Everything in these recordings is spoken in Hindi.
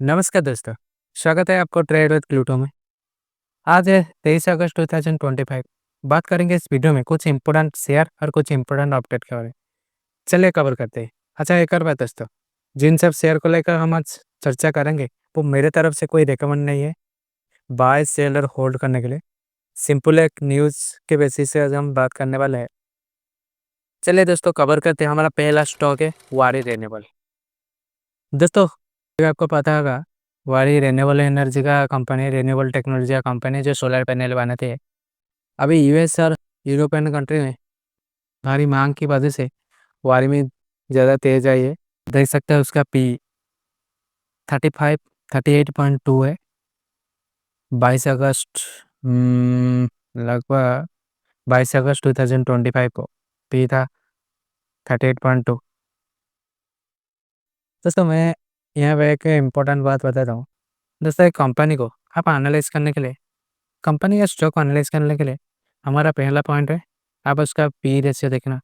नमस्कार दोस्तों, स्वागत है आपको ट्रेड विद प्लूटो में। आज है 23 अगस्त 2025। बात करेंगे इस वीडियो में कुछ इंपॉर्टेंट शेयर और कुछ इंपॉर्टेंट अपडेट के बारे में। चलिए कवर करते हैं। अच्छा एक और बात दोस्तों, जिन सब शेयर को लेकर हम आज चर्चा करेंगे वो मेरे तरफ से कोई रिकमेंड नहीं है बाय सेल और होल्ड करने के लिए। सिंपल एक न्यूज़ के बेसिस से आज हम बात करने वाले हैं। चलिए दोस्तों कवर करते हैं। हमारा पहला स्टॉक है वारी रिन्यूएबल। दोस्तों ये आपको पता होगा वारी रिन्यूएबल एनर्जी का कंपनी, रिन्यूएबल टेक्नोलॉजी का कंपनी जो सोलर पैनल बनाते हैं। अभी यूएस और यूरोपियन कंट्री में भारी मांग की वजह से वारी में ज़्यादा तेज आई है। देख सकते हैं उसका पी 35 38.2 है। 22 अगस्त लगभग 22 अगस्त 2025 को पी था 38.2। दोस्तों मैं यहाँ पे एक इम्पोर्टेंट बात बताता हूँ। दोस्तों एक कंपनी को आप एनालाइज करने के लिए, कंपनी या स्टॉक को एनालाइज करने के लिए हमारा पहला पॉइंट है आप उसका पी रेशियो देखना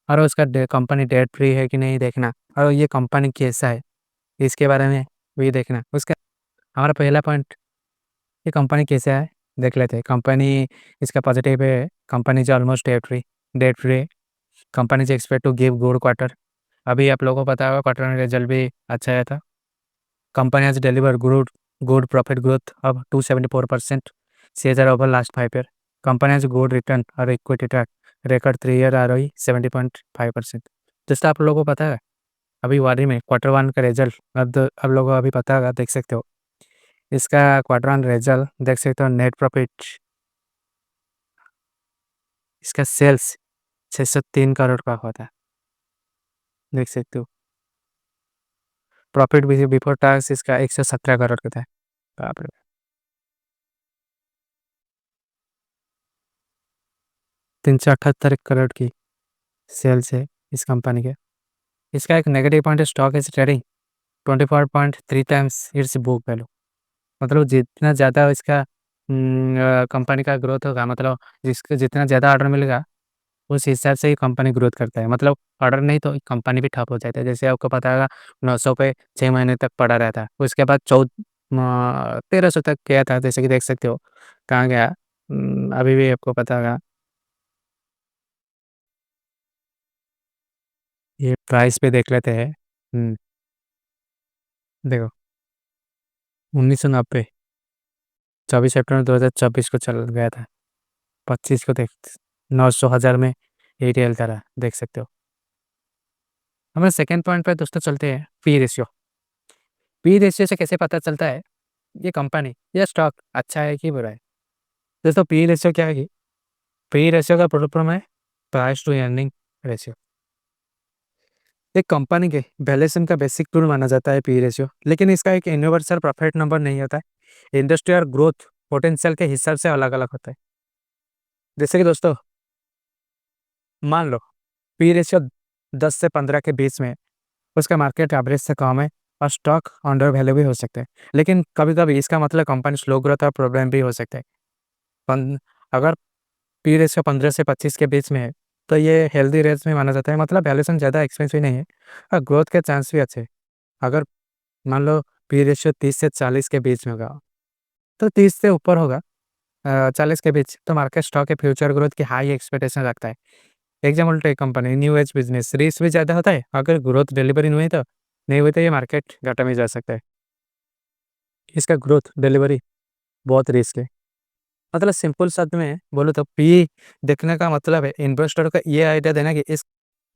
और उसका कंपनी डेट फ्री है कि नहीं देखना और ये कंपनी कैसा है इसके बारे में भी देखना। उसका हमारा पहला पॉइंट, ये कंपनी कैसा है देख लेते हैं। कंपनी इसका पॉजिटिव है, कंपनी जो ऑलमोस्ट डेट फ्री है। कंपनी जो expect to give good quarter, अभी आप लोगों को पता होगा क्वार्टर में रिजल्ट भी अच्छा आया था। Company has deliver good profit growth of 274% CAGR over last 5 year. Company has good return और equity track record 3 year ROE 70.5%। दोस्तों आप लोगों को पता है अभी वारी में क्वार्टर वन का रिजल्ट अब आप लोगों को अभी पता होगा, देख सकते हो इसका क्वार्टर वन रिजल्ट देख सकते हो। नेट प्रॉफिट, इसका सेल्स 603 करोड़ का होता है, देख सकते हो। प्रॉफिट भी बिफोर टैक्स इसका 117 करोड़ का था। बाप रे, 378 करोड़ की सेल्स है इस कंपनी के। इसका एक नेगेटिव पॉइंट है stock is trading 24.3 times its book value. मतलब जितना ज़्यादा इसका कंपनी का ग्रोथ होगा, मतलब जिसको जितना ज़्यादा ऑर्डर मिलेगा उस हिसाब से ही कंपनी ग्रोथ करता है। मतलब ऑर्डर नहीं तो कंपनी भी ठप हो जाता है। जैसे आपको पता होगा 900 पे 6 महीने तक पड़ा रहता है, उसके बाद 1300 तक गया था, जैसे कि देख सकते हो कहाँ गया। अभी भी आपको पता होगा। ये प्राइस पे देख लेते हैं। देखो 1990 24 सितंबर 2024 को चल गया था, 25 को देख 900 हज़ार में एटीएल करा, देख सकते हो। हमारे सेकंड पॉइंट पे दोस्तों चलते हैं पी रेशियो। पी रेशियो से कैसे पता चलता है ये कंपनी या स्टॉक अच्छा है कि बुरा है। दोस्तों पी रेशियो क्या है कि पी रेशियो का पूर्ण फॉर्म है प्राइस टू अर्निंग रेशियो। एक कंपनी के वैल्यूएशन का बेसिक टूल माना जाता है पी रेशियो, लेकिन इसका एक यूनिवर्सल प्रॉफिट नंबर नहीं होता है। इंडस्ट्री और ग्रोथ पोटेंशियल के हिसाब से अलग अलग होता है। जैसे कि दोस्तों मान लो पी रेशियो 10 से 15 के बीच में, उसका मार्केट एवरेज से कम है और स्टॉक अंडर वैल्यू भी हो सकता है। लेकिन कभी कभी इसका मतलब कंपनी स्लो ग्रोथ और प्रॉब्लम भी हो सकता है। अगर पी रेशियो 15 से 25 के बीच में है तो ये हेल्दी रेंज में माना जाता है, मतलब वैल्यूएशन ज़्यादा एक्सपेंसिव नहीं है और ग्रोथ के चांस भी अच्छे हैं। अगर मान लो पी रेशियो 30 से 40 के बीच में होगा तो 30 से ऊपर होगा, 40 के बीच, तो मार्केट स्टॉक के फ्यूचर ग्रोथ की हाई एक्सपेक्टेशन रखता है। Example tech company new age business, risk भी ज़्यादा होता है। अगर ग्रोथ डिलीवरी नहीं हुई तो ये मार्केट घाटा में जा सकता है। इसका ग्रोथ डिलीवरी बहुत रिस्क है। मतलब सिंपल शब्द में बोलो तो पी देखने का मतलब है इन्वेस्टर को ये आइडिया देना कि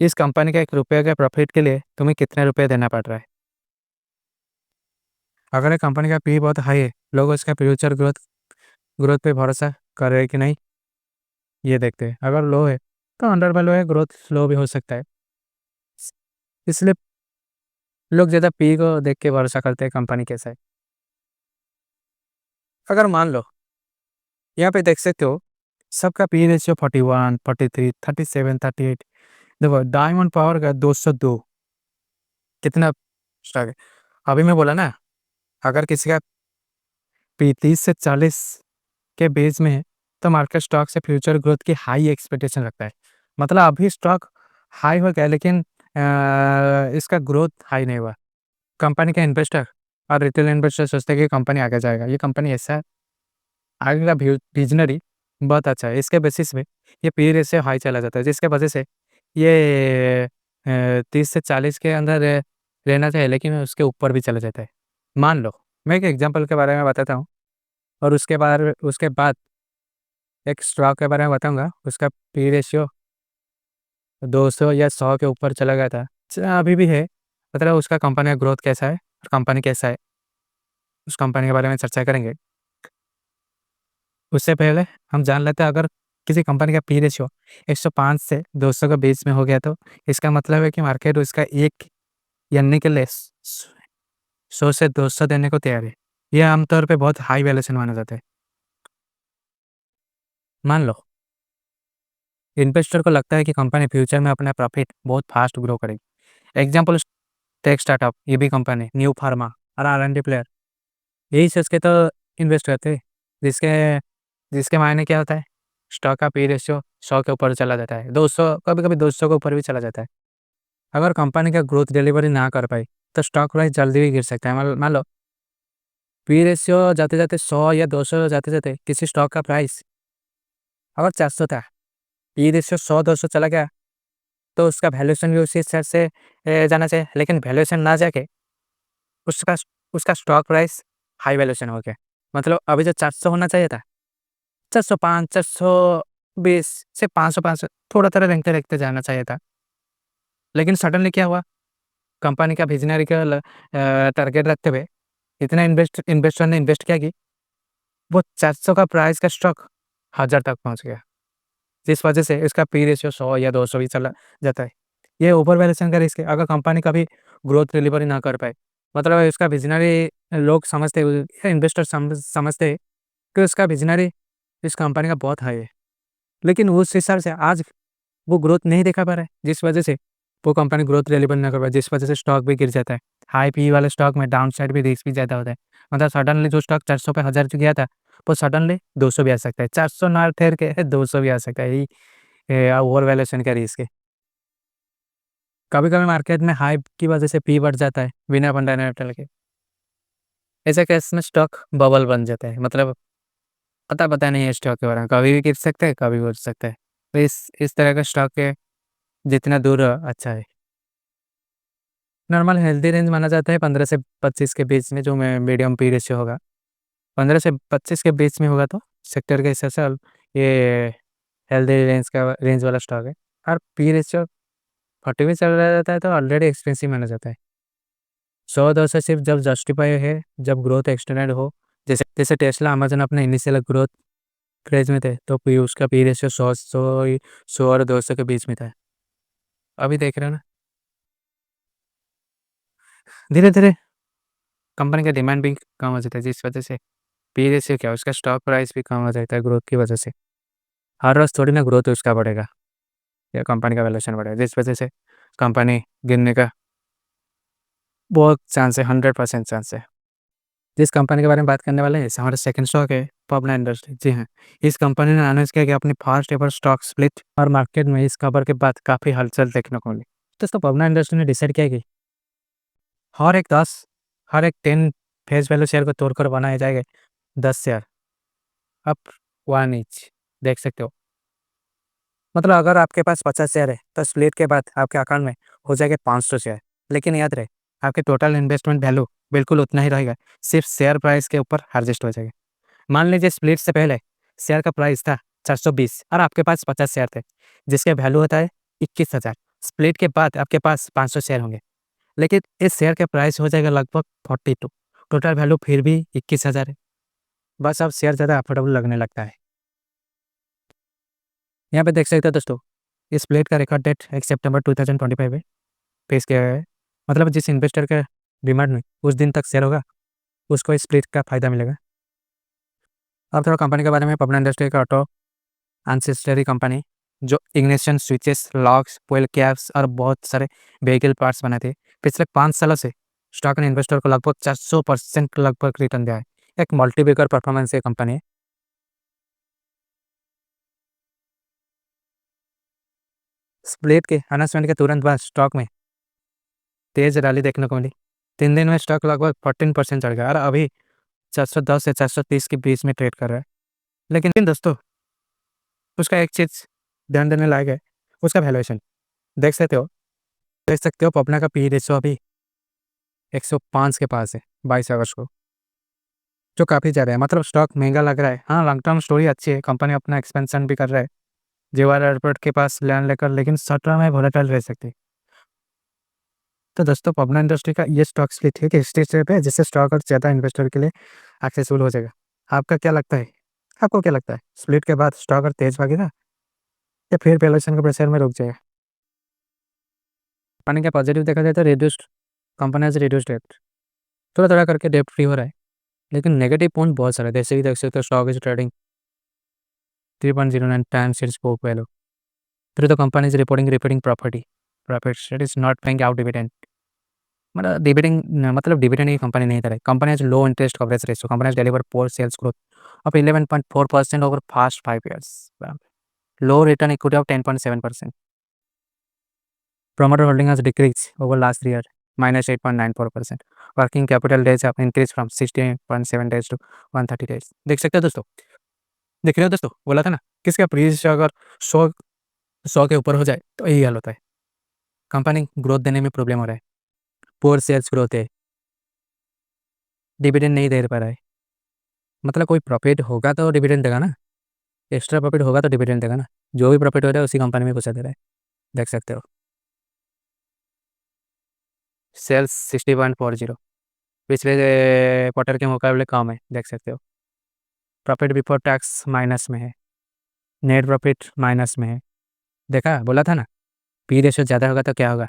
इस कंपनी का 1 रुपये के प्रॉफिट के लिए तुम्हें कितने रुपये देना पड़ रहा है। अगर एक कंपनी का पी बहुत हाई है, लोग उसका फ्यूचर ग्रोथ ग्रोथ पे भरोसा कर रहे हैं कि नहीं ये देखते हैं। अगर लो है तो अंडर वैल्यू है, ग्रोथ स्लो भी हो सकता है। इसलिए लोग ज़्यादा पी को देख के भरोसा करते हैं कंपनी कैसा है। अगर मान लो यहाँ पे देख सकते हो सबका पी रेशियो 41 43 37 38। देखो डायमंड पावर का 202 कितना स्टॉक है। अभी मैं बोला ना अगर किसी का पी 30 से 40 के बेस में है तो मार्केट स्टॉक से फ्यूचर ग्रोथ की हाई एक्सपेक्टेशन रखता है। मतलब अभी स्टॉक हाई हो गया लेकिन इसका ग्रोथ हाई नहीं हुआ। कंपनी का इन्वेस्टर और रिटेल इन्वेस्टर सोचते हैं कि कंपनी आगे जाएगा, ये कंपनी ऐसा है, आगे का विजनरी बहुत अच्छा है। इसके बेसिस में ये पी रेशियो हाई चला जाता है, जिसके वजह से ये 30 से 40 के अंदर रहना चाहिए, लेकिन उसके ऊपर भी चला जाता है। मान लो मैं एक एग्जांपल के बारे में बताता हूँ, और उसके बाद एक स्टॉक के बारे में बताऊंगा, उसका पी रेशियो 200 या 100 के ऊपर चला गया था। अभी भी है, मतलब उसका कंपनी का ग्रोथ कैसा है और कंपनी कैसा है, उस कंपनी के बारे में चर्चा करेंगे। उससे पहले हम जान लेते हैं, अगर किसी कंपनी का पी रेशियो 105 से 200 के बीच में हो गया, तो इसका मतलब है कि मार्केट उसका एक यानी के लिए 100 से 200 देने को तैयार है। यह आमतौर पे बहुत हाई वैल्यूएशन माना जाता है। मान लो इन्वेस्टर को लगता है कि कंपनी फ्यूचर में अपना प्रॉफिट बहुत फास्ट ग्रो करेगी। एग्जाम्पल, टेक स्टार्टअप, ये भी कंपनी, न्यू फार्मा और R&D प्लेयर, यही सोच के तो इन्वेस्ट करते हैं। जिसके जिसके मायने क्या होता है, स्टॉक का पी रेशियो 100 के ऊपर चला जाता है, 200, कभी कभी 200 के ऊपर भी चला जाता है। अगर कंपनी का ग्रोथ डिलीवरी ना कर पाई तो स्टॉक प्राइस जल्दी भी गिर सकता है। मान लो पी रेशियो जाते जाते 100 या 200 जाते जाते किसी स्टॉक का प्राइस अगर 400 था, पी रेशियो 100-200 चला गया, तो उसका वैल्यूएशन भी उसी हिसाब से जाना चाहिए। लेकिन वैल्यूएशन ना जाके उसका उसका स्टॉक प्राइस हाई वैल्यूएशन हो गया, मतलब अभी जो 400 होना चाहिए था, 405, 420 से 500 थोड़ा थोड़ा रेंगते रेंगते जाना चाहिए था। लेकिन सडनली क्या हुआ, कंपनी का विजनरी का टारगेट रखते हुए इतना इन्वेस्टर ने इन्वेस्ट किया कि वो 400 का प्राइस का स्टॉक 1000 तक पहुंच गया, जिस वजह से इसका पी रेशियो 100 या 200 भी चला जाता है। ये ओवर वैल्यूएशन का रिस्क है। अगर कंपनी कभी ग्रोथ डिलीवरी ना कर पाए, मतलब इसका विजनरी, लोग समझते, इन्वेस्टर समझते हैं कि उसका विजनरी इस कंपनी का बहुत हाई है, लेकिन उस हिसाब से आज वो ग्रोथ नहीं दिखा पा रहा है, जिस वजह से वो कंपनी ग्रोथ डिलीवर ना कर पाए, जिस वजह से स्टॉक भी गिर जाता है। हाई पी वाले स्टॉक में डाउन साइड भी रिस्क भी ज़्यादा होता है। मतलब सडनली जो स्टॉक 400 पे 1000 गया था, वो सडनली 200 भी आ सकता है, 400 ना ठहर के 200 भी आ सकता है। यही ओवर वैल्यूएशन का रिस्क है। कभी कभी मार्केट में हाइप की वजह से पी बढ़ जाता है बिना फंडामेंटल के। ऐसे केस में स्टॉक बबल बन जाता है, मतलब पता पता नहीं है स्टॉक के बारे में, कभी भी गिर सकता है, कभी भी उठ सकता है। तो इस तरह का स्टॉक के जितना दूर अच्छा है। नॉर्मल हेल्दी रेंज माना जाता है 15 से 25 के बीच में, जो में मीडियम पी रेशियो होगा 15 से 25 के बीच में होगा, तो सेक्टर के हिसाब से ये हेल्दी रेंज वाला स्टॉक है। और पी रेशियो 40 भी चल रहा जाता है तो ऑलरेडी एक्सपेंसिव माना जाता है। 100-200 सिर्फ जब जस्टिफाई है, जब ग्रोथ एक्सटेंडेड हो, जैसे जैसे टेस्ला, अमेजन अपने इनिशियल ग्रोथ फेज में थे, तो उसका पी रेशियो 100 और 200 के बीच में था। अभी देख रहे हो ना, धीरे धीरे कंपनी का डिमांड भी कम हो जाता है, जिस वजह से पी रेशियो क्या, उसका स्टॉक प्राइस भी कम हो जाता है ग्रोथ की वजह से। हर रोज थोड़ी ना ग्रोथ उसका बढ़ेगा या कंपनी का वैल्यूएशन बढ़ेगा, जिस वजह से कंपनी गिरने का बहुत चांस है, 100% चांस है। जिस कंपनी के बारे में बात करने वाले हैं, हमारा सेकंड स्टॉक है पबना इंडस्ट्री। जी हाँ, इस कंपनी ने अनाउंस किया कि अपनी फर्स्ट एवर स्टॉक स्प्लिट, और मार्केट में इस खबर के बाद काफ़ी हलचल देखने को मिली। दोस्तों, पबना इंडस्ट्री ने डिसाइड किया कि हर एक 10 हर एक 10 फेस वैल्यू शेयर को तोड़कर बनाए जाएंगे 10 शेयर, अप 1 ईच। देख सकते हो, मतलब अगर आपके पास 50 शेयर है तो स्प्लिट के बाद आपके अकाउंट में हो जाएगा 500 शेयर। लेकिन याद रहे, आपके टोटल इन्वेस्टमेंट वैल्यू बिल्कुल उतना ही रहेगा, सिर्फ शेयर प्राइस के ऊपर एडजस्ट हो जाएगा। मान लीजिए स्प्लिट से पहले शेयर का प्राइस था 420 और आपके पास 50 शेयर थे, जिसके वैल्यू होता है 21,000। स्प्लिट के बाद आपके पास 500 शेयर होंगे, लेकिन इस शेयर का प्राइस हो जाएगा लगभग 42। टोटल वैल्यू फिर भी 21,000 है। बस अब शेयर ज़्यादा अफोर्डेबल लगने लगता है। यहाँ पे देख सकते हो दोस्तों, इस प्लेट का रिकॉर्ड डेट 1 सितंबर 2025 है, पेश किया गया है। मतलब जिस इन्वेस्टर का डिमांड में उस दिन तक शेयर होगा, उसको इस प्लेट का फायदा मिलेगा। अब थोड़ा कंपनी के बारे में। पबना इंडस्ट्री का ऑटो एंसेस्टरी कंपनी, जो ignition switches, locks, fuel caps और बहुत सारे व्हीकल पार्ट्स बनाते हैं। पिछले 5 सालों से स्टॉक ने इन्वेस्टर को लगभग 400% लगभग रिटर्न दिया है। एक मल्टीबैगर परफॉर्मेंस ये कंपनी है। स्प्लिट के अनाउंसमेंट के तुरंत बाद स्टॉक में तेज रैली देखने को मिली। 3 दिन में स्टॉक लगभग 14% चढ़ गया और अभी 410 से 430 के बीच में ट्रेड कर रहा है। लेकिन दोस्तों उसका एक चीज़ ध्यान देने लायक है, उसका वैल्यूएशन देख सकते हो पपना का पी रेशो अभी 105 के पास है 22 अगस्त को, जो काफ़ी ज़्यादा है। मतलब स्टॉक महंगा लग रहा है। हाँ, लॉन्ग टर्म स्टोरी अच्छी है, कंपनी अपना एक्सपेंशन भी कर रहा है जेवर एयरपोर्ट के पास लैंड लेकर, लेकिन शॉर्ट टर्म में वोलेटाइल रह सकती है। तो दोस्तों पबना इंडस्ट्री का ये स्टॉक स्प्लिट है कि स्टेज पे है, जिससे स्टॉक और ज़्यादा इन्वेस्टर के लिए एक्सेसिबल हो जाएगा। आपका क्या लगता है? आपको क्या लगता है स्प्लिट के बाद स्टॉक और तेज भागेगा या फिर वैल्यूएशन के प्रेशर में रुक जाएगा? पानी का पॉजिटिव देखा जाए तो reduced company has reduced debt, थोड़ा थोड़ा करके डेट फ्री हो रहा है। लेकिन नेगेटिव पॉइंट बहुत सारे, जैसे कि देख सकते हो stock is trading 3.09 times its book value. फिर तो company is reporting profits, it is not paying out dividend. मतलब डिविडेंड की कंपनी नहीं दे रही। Company has low interest coverage ratio, company has deliver poor sales growth of 11.4% over past 5 years, low return equity of 10.7%। Promoter holding has decreased over last year, -8.94%. Working capital days have increased from 16.7 days to 130 days. देख सकते हो दोस्तों, देख रहे हो दोस्तों, बोला था ना किसका प्रीज अगर 100 के ऊपर हो जाए तो यही हाल होता है। कंपनी ग्रोथ देने में प्रॉब्लम हो रहा है, पोर सेल्स ग्रोथ है, डिविडेंड नहीं दे पा रहा है। मतलब कोई प्रॉफिट होगा तो डिविडेंड देगा ना, एक्स्ट्रा प्रॉफिट होगा तो डिविडेंड देगा ना। जो भी प्रॉफिट हो रहा है उसी कंपनी में घुसा दे रहा है, देख सकते हो। सेल्स 60.40 पिछले क्वार्टर के मुकाबले कम है, देख सकते हो। प्रॉफिट बिफोर टैक्स माइनस में है, नेट प्रॉफिट माइनस में है। देखा, बोला था ना पी रेशियो ज़्यादा होगा तो क्या होगा,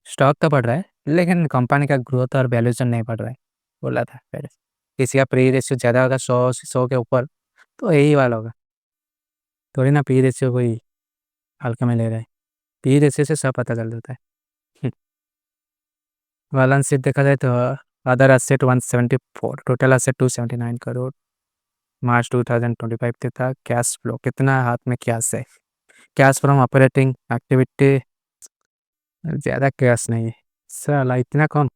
स्टॉक तो बढ़ रहा है लेकिन कंपनी का ग्रोथ और वैल्यूएशन नहीं बढ़ रहा है। बोला था पहले, किसी का पी रेशियो ज़्यादा होगा 100 के ऊपर तो यही वाला होगा। थोड़ी ना पी रेशियो कोई हल्के में ले रहा है, पी रेशियो से सब पता चल जाता है। बैलेंस शीट देखा जाए तो other asset 174, total asset 279 crore March 2025 पे था। कैश फ्लो कितना हाथ में कैश है, कैश फ्रॉम ऑपरेटिंग एक्टिविटी ज़्यादा कैश नहीं है साला, इतना कम।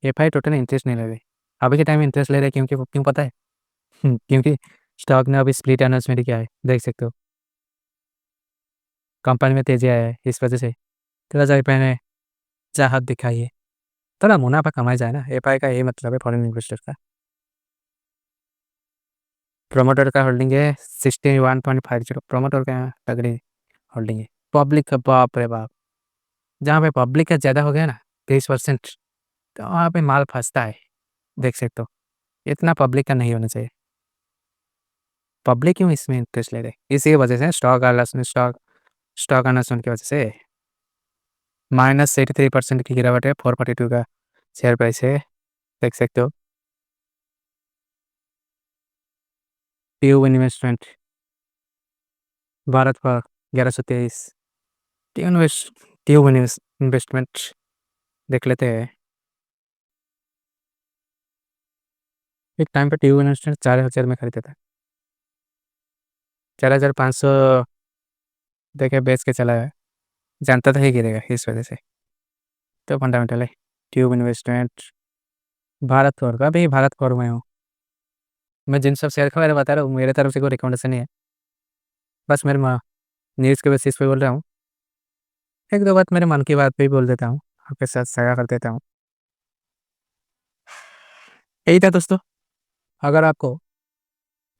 एफआई टोटल इंटरेस्ट नहीं ले रहे, अभी के टाइम में इंटरेस्ट ले रहे क्योंकि क्यों पता है? क्योंकि स्टॉक ने अभी स्प्लिट अनाउंसमेंट किया है, देख सकते हो। कंपनी में तेजी आया है, इस वजह से थोड़ा सा एफआई ने चाहत दिखाई है, थोड़ा मुनाफा कमाया जाए ना। एफआई का यही मतलब है फॉरेन इन्वेस्टर का। प्रोमोटर का होल्डिंग है 61.50, प्रोमोटर का तगड़ी होल्डिंग है। पब्लिक का बाप रे बाप, जहाँ पे पब्लिक का ज़्यादा हो गया ना 20%, तो वहाँ पे माल फंसता है, देख सकते हो। इतना पब्लिक का नहीं होना चाहिए। पब्लिक क्यों इसमें इंटरेस्ट ले रहे, इसी वजह से स्टॉक अनाउंसमेंट की वजह से -83% की गिरावट है। 442 का शेयर प्राइस है, देख सकते हो। ट्यूब इन्वेस्टमेंट भारत पर 1123, ट्यूब इन्वेस्टमेंट देख लेते हैं। एक टाइम पे ट्यूब इन्वेस्टमेंट 4000 में खरीदा था, 4500 देखे बेच के चला है, जानता था ही गिरेगा इस वजह से। तो फंडामेंटल है ट्यूब इन्वेस्टमेंट भारत फोर का भी, भारत फोर में हूँ मैं। जिन सब शेयर का मैंने बता रहा हूँ, मेरे तरफ से कोई रिकमेंडेशन नहीं है, बस मेरे न्यूज़ के बेसिस पे बोल रहा हूँ। एक दो बात मेरे मन की बात पे ही बोल देता हूँ, आपके साथ साझा कर देता हूँ। यही था दोस्तों, अगर आपको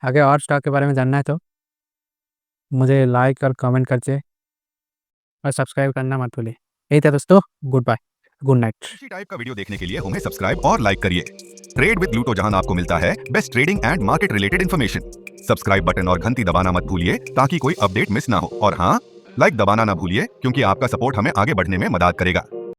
आगे और स्टॉक के बारे में जानना है तो मुझे लाइक और कमेंट करके और सब्सक्राइब करना मत भूलिए। यही था दोस्तों, गुड बाय, गुड नाइट। इसी टाइप का वीडियो देखने के लिए हमें सब्सक्राइब और लाइक करिए। ट्रेड विद प्लूटो, जहां आपको मिलता है best trading and market related information. Subscribe button और घंटी दबाना मत भूलिए ताकि कोई अपडेट मिस ना हो। और हाँ, लाइक दबाना ना भूलिए क्योंकि आपका सपोर्ट हमें आगे बढ़ने में मदद करेगा।